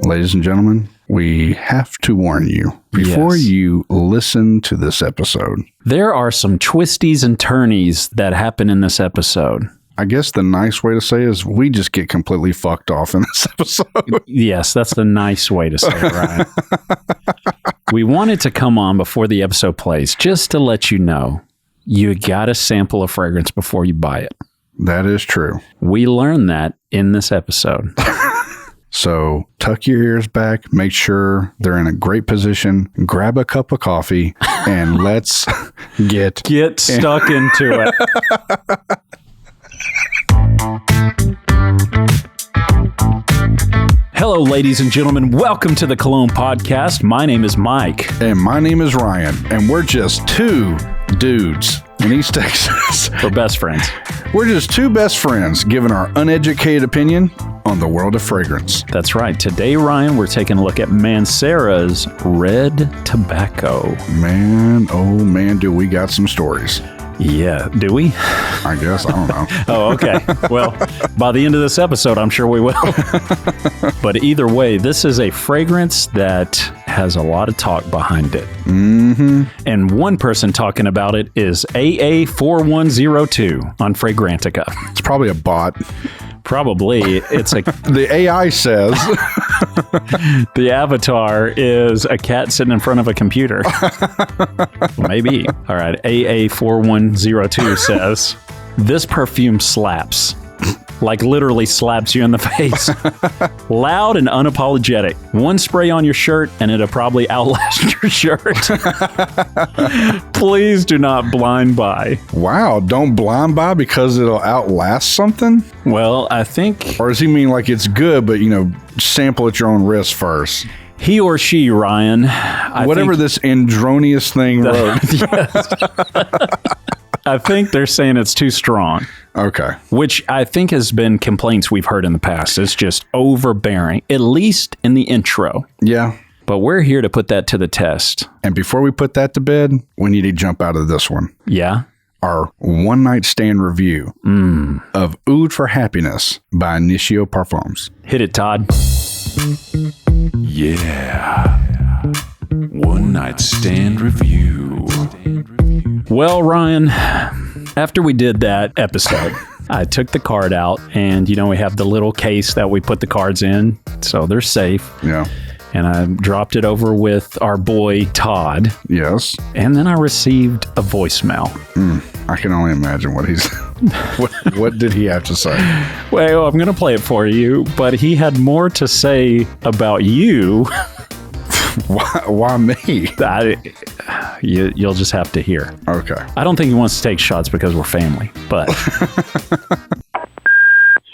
Ladies and gentlemen, we have to warn you before you listen to this episode. There are some twisties and turnies that happen in this episode. I guess the nice way to say is we just get completely fucked off in this episode. Yes, that's the nice way to say it, Ryan. We wanted to come on before the episode plays just to let you know you got to sample a fragrance before you buy it. That is true. We learned that in this episode. So tuck your ears back, make sure they're in a great position, grab a cup of coffee, and let's get stuck into it. Hello, ladies and gentlemen. Welcome to the Cologne podcast. My name is Mike. And my name is Ryan. And we're just two dudes in East Texas. We're best friends. We're just two best friends giving our uneducated opinion on the world of fragrance. That's right. Today, Ryan, we're taking a look at Mancera's Red Tobacco. Man, oh man, do we got some stories. Yeah. Do we? I guess. I don't know. Oh, okay. Well, by the end of this episode, I'm sure we will. But either way, this is a fragrance that has a lot of talk behind it. Mm-hmm. And one person talking about it is AA4102 on Fragrantica. It's probably a bot. Probably. It's a... The AI says... The avatar is a cat sitting in front of a computer. Maybe. All right. AA4102 says, this perfume slaps. Like literally slaps you in the face. Loud and unapologetic. One spray on your shirt and it'll probably outlast your shirt. Please do not blind buy. Wow, don't blind buy because it'll outlast something? Well, I think... Or does he mean like it's good, but, sample at your own risk first? He or she, Ryan. Whatever this Andronius thing wrote. Yes. I think they're saying it's too strong. Okay. Which I think has been complaints we've heard in the past. It's just overbearing, at least in the intro. Yeah. But we're here to put that to the test. And before we put that to bed, we need to jump out of this one. Yeah? Our one-night stand review of Oud for Happiness by Initio Parfums. Hit it, Todd. Yeah. One-night stand review. Well, Ryan, after we did that episode, I took the card out and, we have the little case that we put the cards in, so they're safe. Yeah. And I dropped it over with our boy, Todd. Yes. And then I received a voicemail. I can only imagine what he's... what did he have to say? Well, I'm going to play it for you, but he had more to say about you... Why me? You'll just have to hear. Okay. I don't think he wants to take shots because we're family, but... What's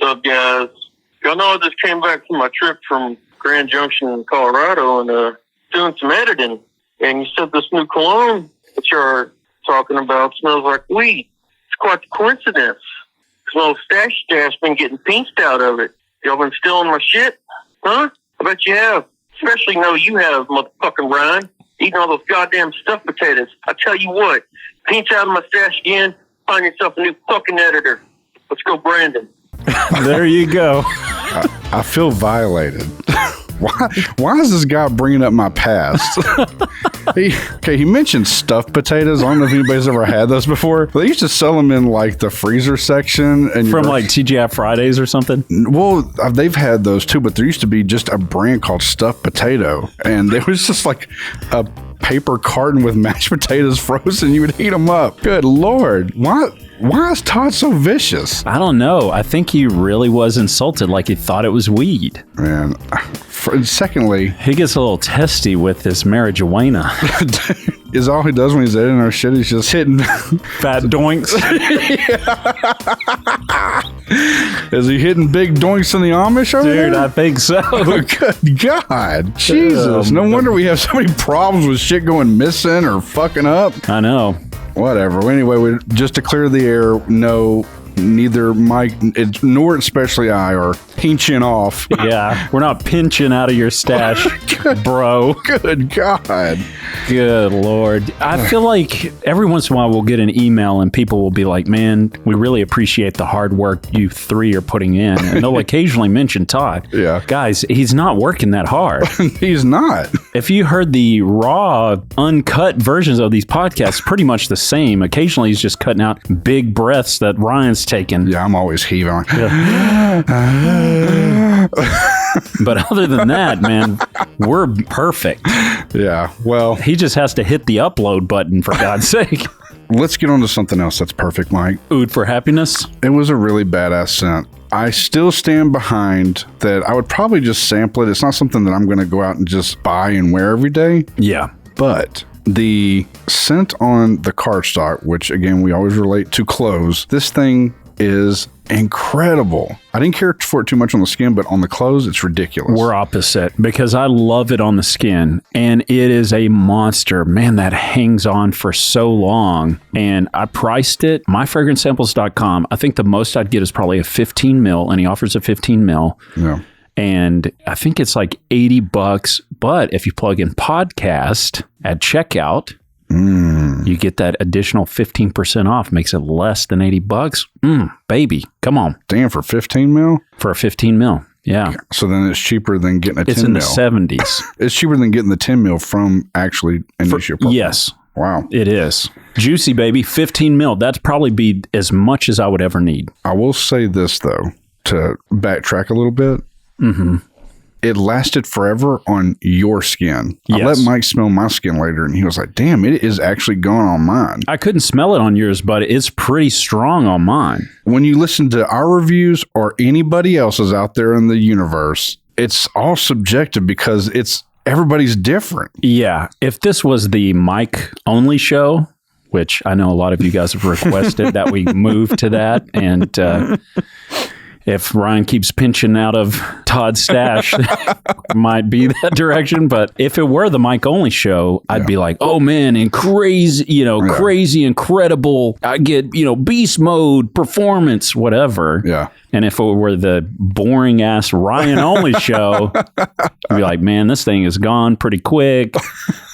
up, guys? Y'all know I just came back from my trip from Grand Junction in Colorado and doing some editing. And you said this new cologne that you're talking about smells like weed. It's quite the coincidence. This little stash been getting pinched out of it. Y'all been stealing my shit? Huh? I bet you have. Especially know you have, motherfucking Ryan, eating all those goddamn stuffed potatoes. I tell you what, pinch out of my stash again, find yourself a new fucking editor. Let's go, Brandon. There you go. I feel violated. Why is this guy bringing up my past? He mentioned stuffed potatoes. I don't know if anybody's ever had those before. They used to sell them in like the freezer section. And from like TGI Fridays or something? Well, they've had those too, but there used to be just a brand called stuffed potato. And it was just like a paper carton with mashed potatoes frozen. You would heat them up. Good Lord. Why is Todd so vicious? I don't know. I think he really was insulted, like he thought it was weed. Man, secondly... He gets a little testy with this marijuana. Is all he does when he's editing our shit, he's just hitting... Fat doinks? Is he hitting big doinks in the Amish over there? Dude, I think so. Good God. Jesus. No wonder we have so many problems with shit going missing or fucking up. I know. Whatever. Anyway, just to clear the air, no, neither Mike nor especially I are pinching off. Yeah, we're not pinching out of your stash, bro. Good God. Good Lord. I feel like every once in a while we'll get an email and people will be like, man, we really appreciate the hard work you three are putting in. And they'll occasionally mention Todd. Yeah. Guys, he's not working that hard. He's not. If you heard the raw, uncut versions of these podcasts, pretty much the same. Occasionally he's just cutting out big breaths that Ryan's taking. Yeah, I'm always heaving. But other than that, man, we're perfect. Yeah, well, He just has to hit the upload button, for God's sake. let's get on to something else that's perfect, Myke. Ood for happiness. It was a really badass scent. I still stand behind that. I would probably just sample it. It's not something that I'm going to go out and just buy and wear every day. Yeah. But the scent on the cardstock, which again, we always relate to clothes, this thing is incredible. I didn't care for it too much on the skin, but on the clothes, it's ridiculous. We're opposite because I love it on the skin and it is a monster. Man, that hangs on for so long. And I priced it, myfragrancesamples.com. I think the most I'd get is probably a 15 mil, and he offers a 15 mil. Yeah. And I think it's like $80. But if you plug in podcast at checkout, you get that additional 15% off. Makes it less than $80. Baby, come on. Damn, for 15 mil? For a 15 mil. Yeah. So then it's cheaper than getting a 10 It's in mil. the 70s. It's cheaper than getting the 10 mil from actually Initio Purple. Yes. Wow. It is. Juicy, baby. 15 mil. That'd probably be as much as I would ever need. I will say this, though, to backtrack a little bit. Mm-hmm. It lasted forever on your skin. I Yes. let Myke smell my skin later, and he was like, damn, it is actually gone on mine. I couldn't smell it on yours, but it's pretty strong on mine. When you listen to our reviews or anybody else's out there in the universe, it's all subjective because everybody's different. Yeah. If this was the Myke only show, which I know a lot of you guys have requested that we move to that, and if Ryan keeps pinching out of Todd's stash, it might be that direction. But if it were the Myke only show, I'd be like, oh man, and crazy, crazy, incredible. I get, beast mode, performance, whatever. Yeah. And if it were the boring ass Ryan only show, I'd be like, man, this thing is gone pretty quick.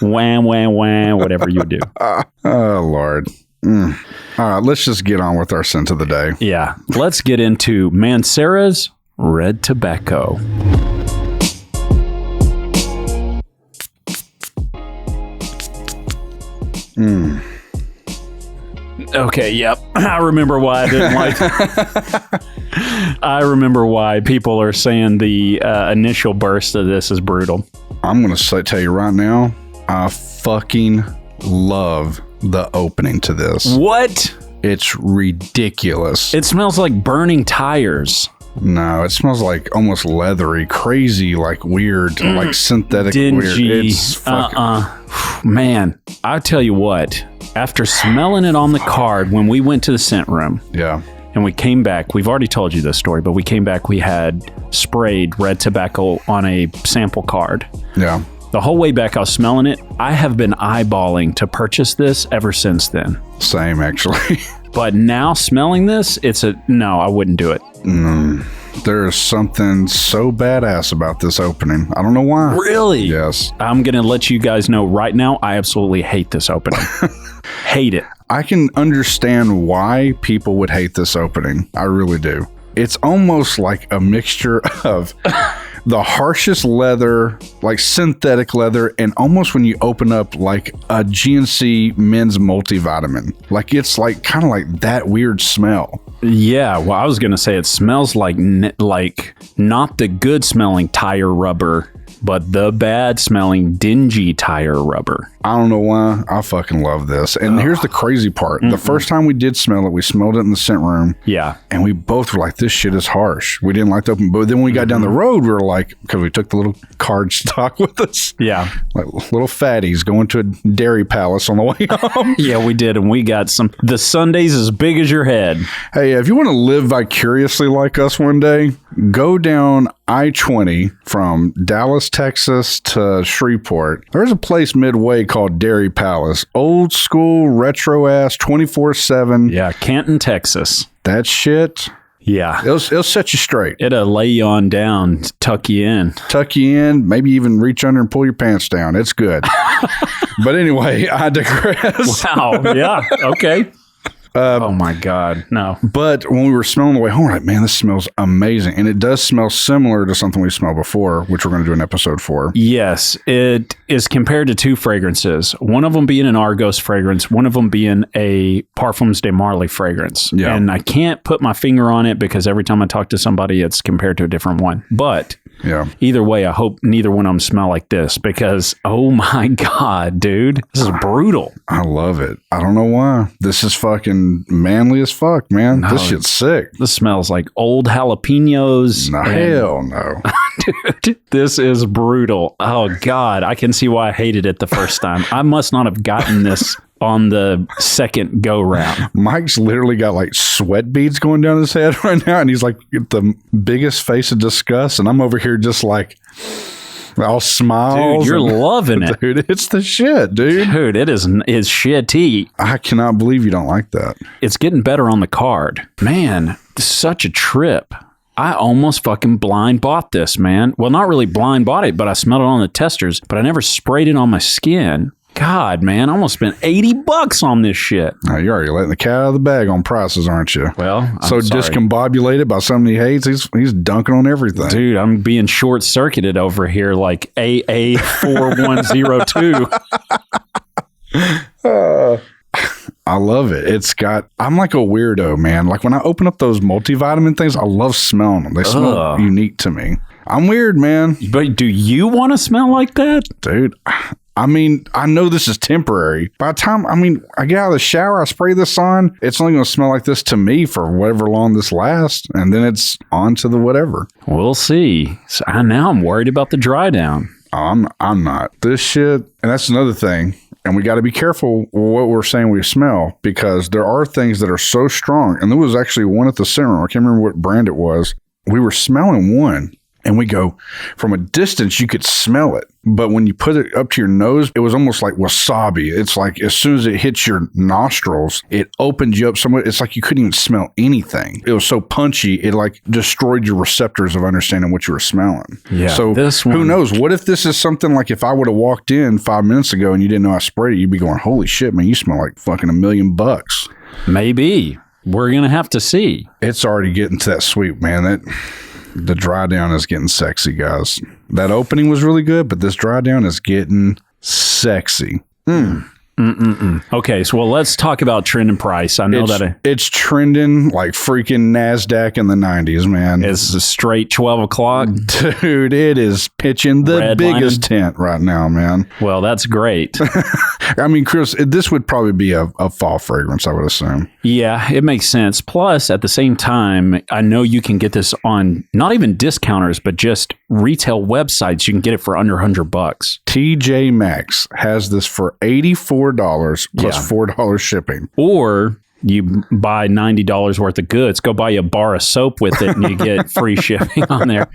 Wham, wham, wham, whatever you do. Oh, Lord. All right, let's just get on with our scent of the day. Yeah. Let's get into Mancera's Red Tobacco. Okay, yep. I remember why I didn't like it. I remember why people are saying the initial burst of this is brutal. I'm going to tell you right now, I fucking love the opening to this. What? It's ridiculous. It smells like burning tires. No, it smells like almost leathery, crazy, like weird, like synthetic Dingy. weird. It's fucking, Man, I tell you what, after smelling it on the card when we went to the scent room, yeah. and we came back, we've already told you this story, but we came back, we had sprayed red tobacco on a sample card. Yeah. The whole way back, I was smelling it. I have been eyeballing to purchase this ever since then. Same, actually. But now smelling this, no, I wouldn't do it. There's something so badass about this opening. I don't know why. Really? Yes. I'm going to let you guys know right now, I absolutely hate this opening. Hate it. I can understand why people would hate this opening. I really do. It's almost like a mixture of the harshest leather, like synthetic leather, and almost when you open up like a GNC men's multivitamin. Like it's like kind of like that weird smell. Yeah, well, I was going to say it smells like not the good smelling tire rubber, but the bad smelling dingy tire rubber. I don't know why. I fucking love this. And here's the crazy part. The first time we did smell it, we smelled it in the scent room. Yeah. And we both were like, this shit is harsh. We didn't like the open. But then when we got down the road, we were like, because we took the little card stock with us. Yeah. Like little fatties going to a dairy palace on the way home. Yeah, we did. And we got the Sundays as big as your head. Hey, if you want to live vicariously like us one day, go down I-20 from Dallas, Texas to Shreveport. There's a place midway called Dairy Palace. Old school, retro ass, 24/7. Yeah, Canton, Texas. That shit, Yeah. It'll set you straight. It'll lay you on down, tuck you in. Tuck you in, maybe even reach under and pull your pants down. It's good. But anyway, I digress. Wow. Yeah. Okay. Oh my God. No. But when we were smelling the way home, we're like, man, this smells amazing. And it does smell similar to something we smelled before, which we're going to do an episode for. Yes. It is compared to two fragrances. One of them being an Argos fragrance, one of them being a Parfums de Marly fragrance. Yeah. And I can't put my finger on it because every time I talk to somebody, it's compared to a different one. But yeah, either way, I hope neither one of them smell like this because, oh my God, dude, this is brutal. I love it. I don't know why. This is fucking manly as fuck, man. No, This shit's sick. This smells like old jalapenos. No, hell no. Dude, this is brutal. Oh God, I can see why I hated it the first time. I must not have gotten this on the second go round. Mike's literally got like sweat beads going down his head right now, and he's like the biggest face of disgust, and I'm over here just like all smiles. Dude, you're loving it. Dude, it's the shit, dude. Dude, it is shitty. I cannot believe you don't like that. It's getting better on the card. Man, such a trip. I almost fucking blind bought this, man. Well, not really blind bought it, but I smelled it on the testers, but I never sprayed it on my skin. God, man, I almost spent $80 on this shit. Now, you're already letting the cat out of the bag on prices, aren't you? Well, I'm so sorry. discombobulated by something he hates, he's dunking on everything. Dude, I'm being short-circuited over here like AA4102. I love it. I'm like a weirdo, man. Like when I open up those multivitamin things, I love smelling them. They smell unique to me. I'm weird, man. But do you want to smell like that? Dude, I mean, I know this is temporary. By the time, I get out of the shower, I spray this on, it's only going to smell like this to me for whatever long this lasts, and then it's on to the whatever. We'll see. So now I'm worried about the dry down. I'm not. This shit, and that's another thing, and we got to be careful what we're saying we smell, because there are things that are so strong, and there was actually one at the center. I can't remember what brand it was. We were smelling one, and we go, from a distance, you could smell it. But when you put it up to your nose, it was almost like wasabi. It's like as soon as it hits your nostrils, it opened you up somewhat. It's like you couldn't even smell anything. It was so punchy, it like destroyed your receptors of understanding what you were smelling. Yeah. So who knows? What if this is something like if I would have walked in 5 minutes ago and you didn't know I sprayed it, you'd be going, holy shit, man, you smell like fucking $1 million. Maybe. We're going to have to see. It's already getting to that sweet, man. The dry down is getting sexy, guys. That opening was really good, but this dry down is getting sexy. Okay, so let's talk about trend and price. I know it's trending like freaking NASDAQ in the 90s, man. It's a straight 12 o'clock. Dude, it is pitching the biggest tent right now, man. Well, that's great. I mean, Chris, this would probably be a fall fragrance, I would assume. Yeah, it makes sense. Plus, at the same time, I know you can get this on not even discounters, but just retail websites. You can get it for under $100. TJ Maxx has this for $84 plus $4 shipping. Or you buy $90 worth of goods, go buy you a bar of soap with it, and you get free shipping on there.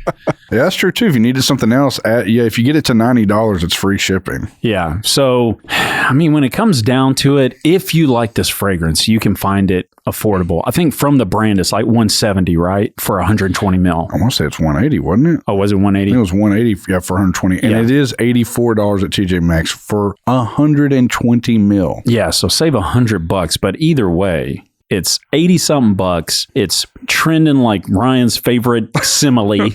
Yeah, that's true too. If you needed something else, if you get it to $90, it's free shipping. Yeah. So, I mean, when it comes down to it, if you like this fragrance, you can find it affordable. I think from the brand, it's like $170, right? For 120 mil. I want to say it's $180, wasn't it? Oh, was it $180? It was $180, yeah, for 120. And it is $84 at TJ Maxx for 120 mil. Yeah, so save $100, but either way, it's 80 something bucks. It's trending like Ryan's favorite simile.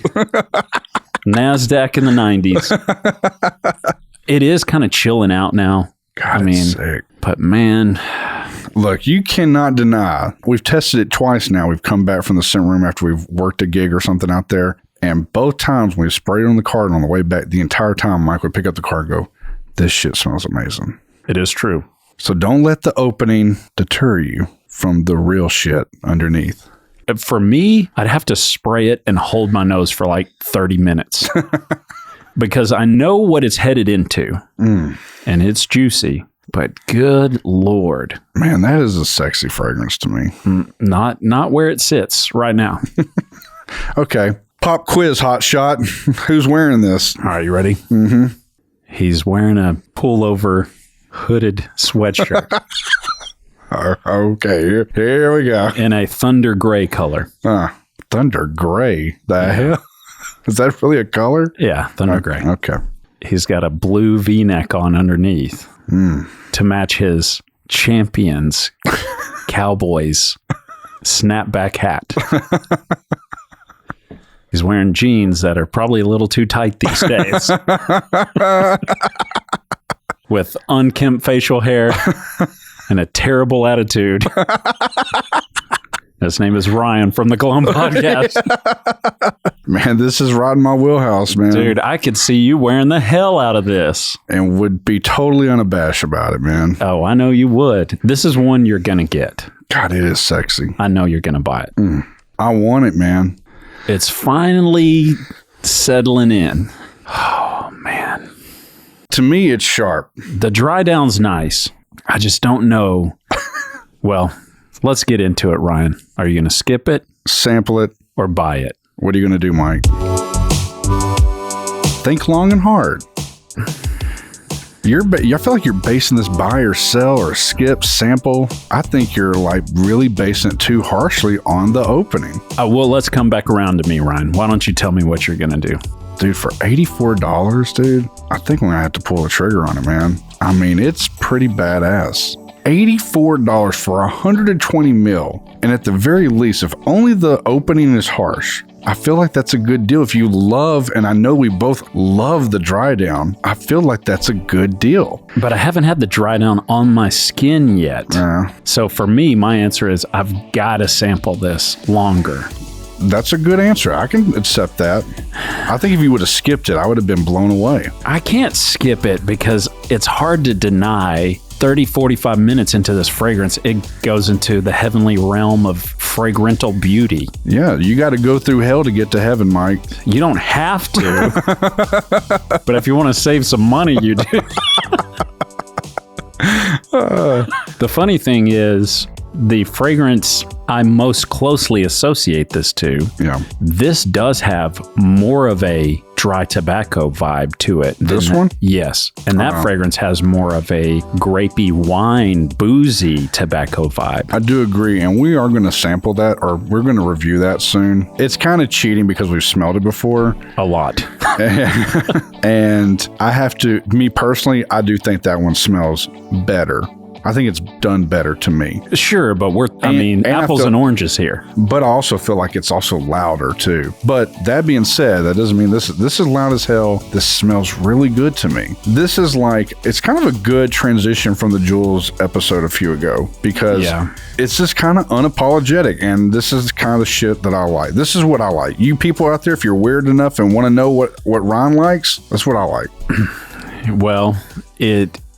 NASDAQ in the 90s. It is kind of chilling out now. God, it's sick. But man, look, you cannot deny. We've tested it twice now. We've come back from the scent room after we've worked a gig or something out there. And both times when we sprayed it on the car and on the way back, the entire time Mike would pick up the car and go, this shit smells amazing. It is true. So don't let the opening deter you from the real shit underneath. For me, I'd have to spray it and hold my nose for like 30 minutes because I know what it's headed into and it's juicy, but good Lord. Man, that is a sexy fragrance to me. Not where it sits right now. Okay. Pop quiz, hot shot. Who's wearing this? All right, you ready? Mm-hmm. He's wearing a pullover hooded sweatshirt. Okay, here we go. In a thunder gray color. Thunder Gray. The hell? Is that really a color? Yeah, Thunder Gray. Okay. He's got a blue V-neck on underneath to match his Champions Cowboys snapback hat. He's wearing jeans that are probably a little too tight these days. With unkempt facial hair and a terrible attitude. His name is Ryan from the Cologne podcast. Man, this is right in my wheelhouse, man. Dude, I could see you wearing the hell out of this. And would be totally unabashed about it, man. Oh, I know you would. This is one you're going to get. God, it is sexy. I know you're going to buy it. I want it, man. It's finally settling in. Oh, man. To me, it's sharp. The dry down's nice. I just don't know. Well, let's get into it, Ryan. Are you going to skip it? Sample it. Or buy it? What are you going to do, Mike? Think long and hard. I feel like you're basing this buy or sell or skip, sample. I think you're like really basing it too harshly on the opening. Well, let's come back around to me, Ryan. Why don't you tell me what you're going to do? Dude, for $84, dude, I think I'm going to have to pull the trigger on it, man. I mean, it's pretty badass. $84 for 120 mil. And at the very least, if only the opening is harsh, I feel like that's a good deal. If you love, and I know we both love the dry down, I feel like that's a good deal. But I haven't had the dry down on my skin yet. So for me, my answer is I've got to sample this longer. That's a good answer. I can accept that. I think if you would have skipped it, I would have been blown away. I can't skip it because it's hard to deny 30, 45 minutes into this fragrance, it goes into the heavenly realm of fragrantal beauty. Yeah, you got to go through hell to get to heaven, Mike. You don't have to. But if you want to save some money, you do. The funny thing is, the fragrance I most closely associate this to, this does have more of a dry tobacco vibe to it. This one? Yes. And that fragrance has more of a grapey wine, boozy tobacco vibe. I do agree. And we are going to sample that, or we're going to review that soon. It's kind of cheating because we've smelled it before. A lot. And I have to, me personally, I do think that one smells better. I think it's done better to me. Sure, but apples and oranges here. But I also feel like it's also louder too. But that being said, that doesn't mean this is loud as hell. This smells really good to me. This is like, it's kind of a good transition from the Jules episode a few ago because it's just kind of unapologetic. And this is kind of the shit that I like. This is what I like. You people out there, if you're weird enough and want to know what Ron likes, that's what I like. Well,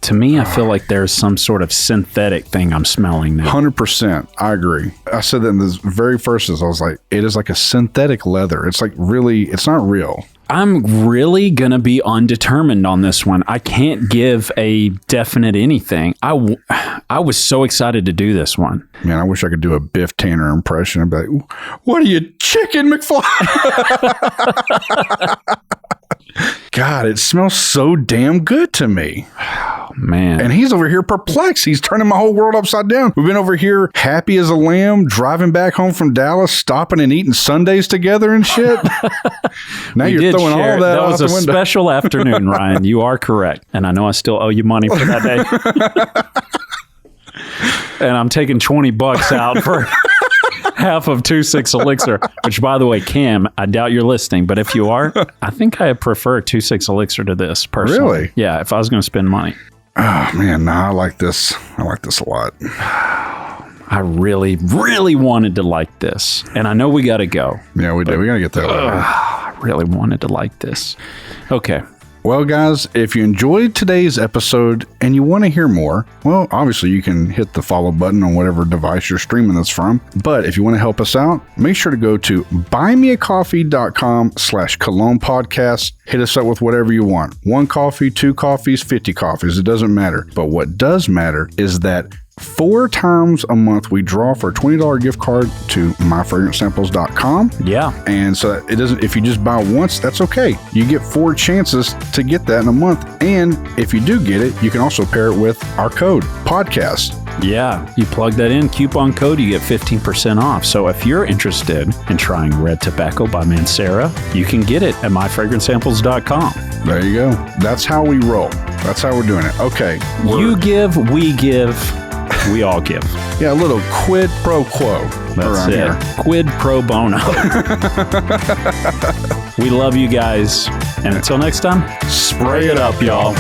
to me, I feel like there's some sort of synthetic thing I'm smelling now. 100%. I agree. I said that in the very first, I was like, it is like a synthetic leather. It's like really, it's not real. I'm really going to be undetermined on this one. I can't give a definite anything. I was so excited to do this one. Man, I wish I could do a Biff Tanner impression. I'd be like, what are you, Chicken McFly? God, it smells so damn good to me. Oh, man. And he's over here perplexed. He's turning my whole world upside down. We've been over here happy as a lamb, driving back home from Dallas, stopping and eating sundaes together and shit. Now you're throwing all that out the window. That was a special afternoon, Ryan. You are correct. And I know I still owe you money for that day. And I'm taking $20 out for half of 2.6 Elixir, which, by the way, Cam, I doubt you're listening, but if you are, I think I prefer 2.6 Elixir to this personally. Really? Yeah, if I was going to spend money. Oh, man, I like this. I like this a lot. I really, really wanted to like this. And I know we got to go. Yeah, we do. We got to get that later. I really wanted to like this. Okay. Well, guys, if you enjoyed today's episode and you want to hear more, well, obviously you can hit the follow button on whatever device you're streaming this from. But if you want to help us out, make sure to go to buymeacoffee.com/Cologne podcast. Hit us up with whatever you want. 1 coffee, 2 coffees, 50 coffees. It doesn't matter. But what does matter is that 4 times a month we draw for a $20 gift card to myfragrancesamples.com. Yeah. And so it doesn't, if you just buy once, that's okay. You get 4 chances to get that in a month. And if you do get it, you can also pair it with our code podcast. Yeah, you plug that in, coupon code, you get 15% off. So if you're interested in trying Red Tobacco by Mancera, you can get it at myfragrancesamples.com. There you go. That's how we roll. That's how we're doing it. Okay. You give, we all give. Yeah, a little quid pro quo. That's it. Here. Quid pro bono. We love you guys. And until next time, spray it up, y'all.